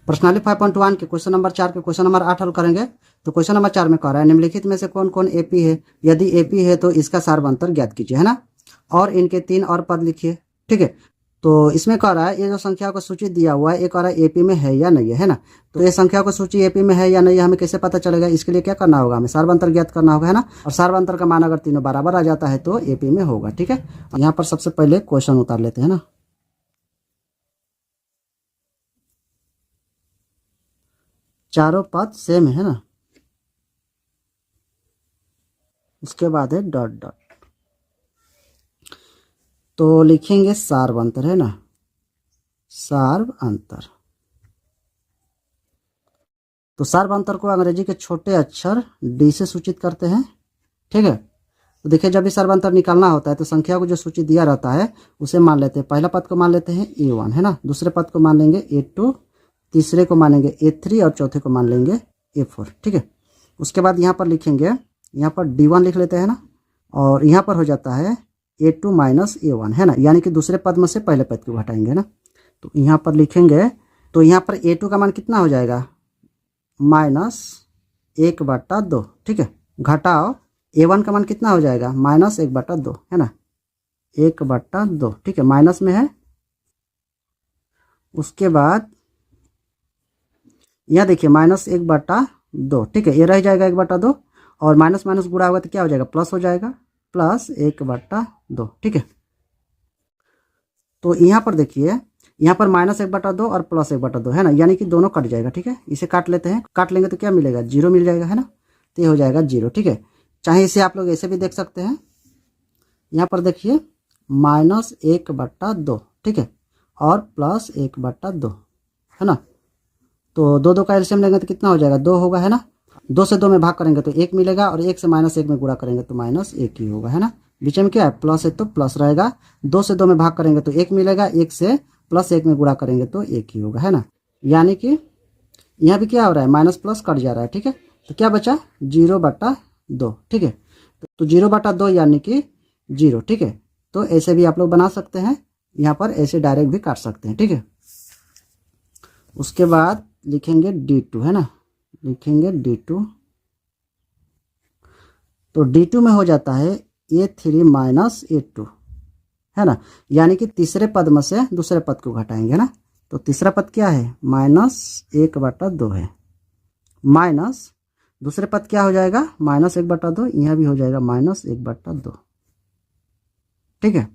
प्रश्नावली 5.1 के question number 4 के क्वेश्चन नंबर 8 हल करेंगे। तो क्वेश्चन नंबर 4 में कह रहा है निम्नलिखित में से कौन कौन एपी है, यदि एपी है तो इसका सार्वंतर ज्ञात कीजिए, है ना, और इनके 3 और पद लिखिए। ठीक है, तो इसमें कह रहा है ये जो संख्या को सूची दिया हुआ है ये कह रहा है एपी में है या नहीं है ना। तो ये संख्या को सूची एपी में है या नहीं हमें कैसे पता चलेगा, इसके लिए क्या करना होगा, हमें सार्वंतर ज्ञात करना होगा, है ना। और सार्वंतर का मान अगर तीनों बराबर आ जाता है तो एपी में होगा। ठीक है, यहाँ पर सबसे पहले क्वेश्चन उतार लेते हैं ना। चारों पद सेम है ना, उसके बाद है डॉट डॉट, तो लिखेंगे सार्वंतर, है ना, सार्वंतर। तो सार्वंतर को अंग्रेजी के छोटे अक्षर डी से सूचित करते हैं। ठीक है, तो देखिए जब भी सार्वंतर निकालना होता है तो संख्या को जो सूची दिया रहता है उसे मान लेते हैं। पहला पद को मान लेते हैं A1, है ना, दूसरे पद को मान लेंगे A2, तीसरे को मानेंगे A3 और चौथे को मान लेंगे A4। ठीक है, उसके बाद यहाँ पर लिखेंगे, यहाँ पर D1 लिख लेते हैं ना, और यहाँ पर हो जाता है A2 माइनस A1, है ना, यानी कि दूसरे पद में से पहले पद को घटाएंगे ना। तो यहाँ पर लिखेंगे, तो यहाँ पर A2 का मान कितना हो जाएगा, -1/2। ठीक है, घटाओ A1 का मान कितना हो जाएगा, -1/2, है ना, 1/2। ठीक है, माइनस में है। उसके बाद यह देखिए -1/2। ठीक है, ये रह जाएगा 1/2, और माइनस माइनस गुणा होगा तो क्या हो जाएगा, प्लस हो जाएगा, +1/2। ठीक है, तो यहाँ पर देखिए, यहाँ पर -1/2 और +1/2 है ना, यानी कि दोनों कट जाएगा। ठीक है, इसे काट लेते हैं, काट लेंगे तो क्या मिलेगा, 0 मिल जाएगा, है ना, तो ये हो जाएगा 0। ठीक है, चाहे इसे आप लोग ऐसे भी देख सकते हैं, यहाँ पर देखिए -1/2, ठीक है, और +1/2, है ना। तो 2 का एलसीएम लेंगे तो कितना हो जाएगा, 2 होगा, है ना। 2 से 2 में भाग करेंगे तो 1 मिलेगा, और 1 से -1 में गुणा करेंगे तो -1 ही होगा, है ना। बीच में क्या है, प्लस है तो प्लस रहेगा। 2 से 2 में भाग करेंगे तो 1 मिलेगा, 1 से +1 में गुणा करेंगे तो 1 ही होगा, है ना। यानी कि यहाँ भी क्या हो रहा है, माइनस प्लस कट जा रहा है। ठीक है, तो क्या बचा, 0/2। ठीक है, तो 0/2 यानी कि 0। ठीक है, तो ऐसे भी आप लोग बना सकते हैं, यहाँ पर ऐसे डायरेक्ट भी काट सकते हैं। ठीक है, उसके बाद लिखेंगे D2, है ना, लिखेंगे D2। तो D2 में हो जाता है A3 माइनस A2, है ना, यानी कि तीसरे पद में से दूसरे पद को घटाएंगे ना। तो तीसरा पद क्या है, -1/2 है, माइनस दूसरे पद क्या हो जाएगा, -1/2, यहाँ भी हो जाएगा -1/2। ठीक है,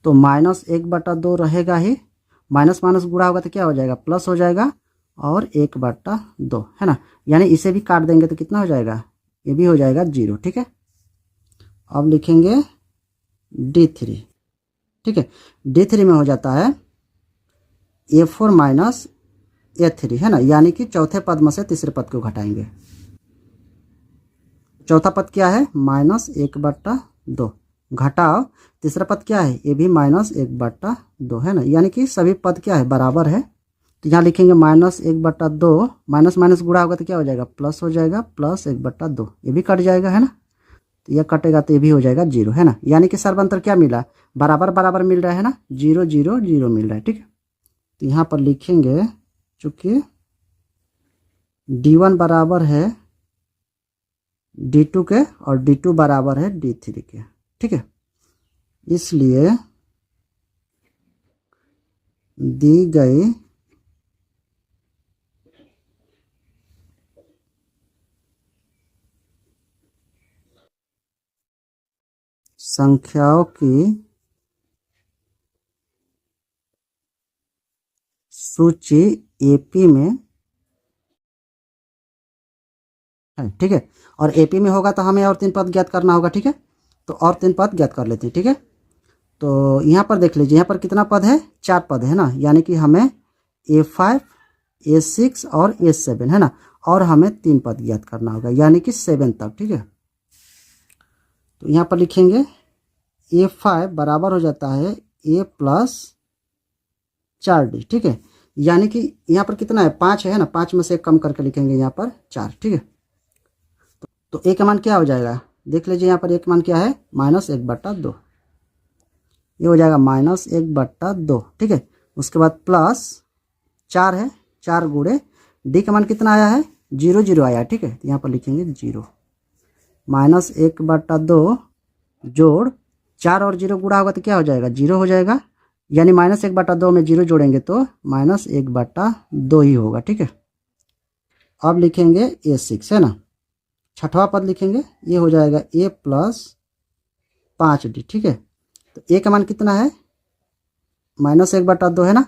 तो -1/2 रहेगा ही, माइनस माइनस गुणा होगा तो क्या हो जाएगा, प्लस हो जाएगा, और 1/2, है ना, यानी इसे भी काट देंगे तो कितना हो जाएगा, ये भी हो जाएगा 0। ठीक है, अब लिखेंगे D3। ठीक है, D3 में हो जाता है A4 माइनस A3, है ना, यानी कि चौथे पद में से तीसरे पद को घटाएंगे। चौथा पद क्या है, -1/2, घटाओ तीसरा पद क्या है, ये भी -1/2, है ना, यानी कि सभी पद क्या है, बराबर है। तो यहाँ लिखेंगे -1/2, माइनस माइनस गुणा होगा तो क्या हो जाएगा, प्लस हो जाएगा, +1/2, ये भी कट जाएगा, है ना। तो यह कटेगा तो ये भी हो जाएगा 0, है ना, यानी कि सर्वांतर क्या मिला, बराबर बराबर मिल रहा है ना, 0 0 0 मिल रहा है। ठीक है, तो यहाँ पर लिखेंगे, चूंकि D1 बराबर है D2 के और D2 बराबर है D3 के। ठीक है, इसलिए दी गई संख्याओं की सूची एपी में है। ठीक है, और एपी में होगा तो हमें और 3 पद ज्ञात करना होगा। ठीक है, तो और 3 पद ज्ञात कर लेते हैं। ठीक है, तो यहाँ पर देख लीजिए, यहाँ पर कितना पद है, 4 पद है ना, यानी कि हमें A5 A6 और A7, है ना, और हमें 3 पद ज्ञात करना होगा, यानी कि 7 तक। ठीक है, तो यहाँ पर लिखेंगे A5 बराबर हो जाता है A + 4D। ठीक है, यानी कि यहाँ पर कितना है, 5 है ना, 5 में से कम करके लिखेंगे यहाँ पर 4। ठीक है, तो A का मान क्या हो जाएगा, देख लीजिए, यहाँ पर A का मान क्या है, -1/2, ये हो जाएगा -1/2। ठीक है, उसके बाद प्लस 4 है, 4 गुणे डी का मान कितना आया है 0 0 आया है, ठीक है। तो यहाँ पर लिखेंगे 0 माइनस 1/2 जोड़ 4 और 0 गुणा होगा तो क्या हो जाएगा 0 हो जाएगा, यानी -1/2 में 0 जोड़ेंगे तो -1/2 ही होगा, ठीक है। अब लिखेंगे A6 है ना, छठवां पद लिखेंगे, ये हो जाएगा A + 5D, ठीक है। तो A का मान कितना है -1/2 है ना,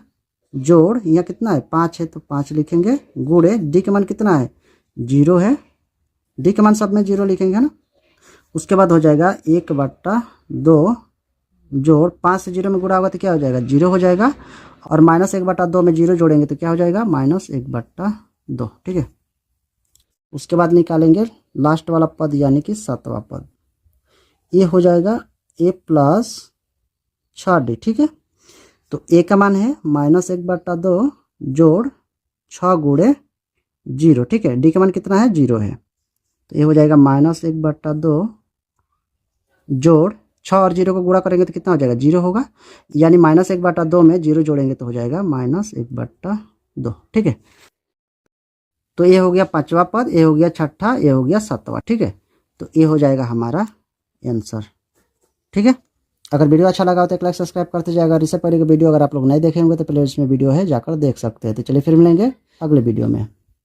जोड़ यहाँ कितना है 5 है तो 5 लिखेंगे, गुणे D का मान कितना है 0 है, D का मान सब में 0 लिखेंगे ना। उसके बाद हो जाएगा 1/2 जोड़ 5 से 0 में गुणा होगा तो क्या हो जाएगा 0 हो जाएगा, और -1/2 में 0 जोड़ेंगे तो क्या हो जाएगा -1/2, ठीक है। उसके बाद निकालेंगे लास्ट वाला पद यानी कि 7वां पद, ये हो जाएगा A + 6D, ठीक है। तो A का मान है -1/2 जोड़ 6 गुणे 0, ठीक है। D का मान कितना है 0 है, तो ये हो जाएगा -1/2 जोड़ 6 और 0 को गुणा करेंगे तो कितना हो जाएगा 0 होगा, यानी -1/2 में 0 जोड़ेंगे तो हो जाएगा -1/2, ठीक है। तो ये हो गया 5वां पद, ये हो गया छठा, ये हो गया 7वां, ठीक है। तो ये हो जाएगा हमारा आंसर, ठीक है। अगर वीडियो अच्छा लगा हो तो एक लाइक सब्सक्राइब करते जाएगा। और इससे पहले की वीडियो अगर आप लोग नहीं देखे होंगे तो प्लेलिस्ट में वीडियो है, जाकर देख सकते हैं। तो चलिए फिर मिलेंगे अगले वीडियो में।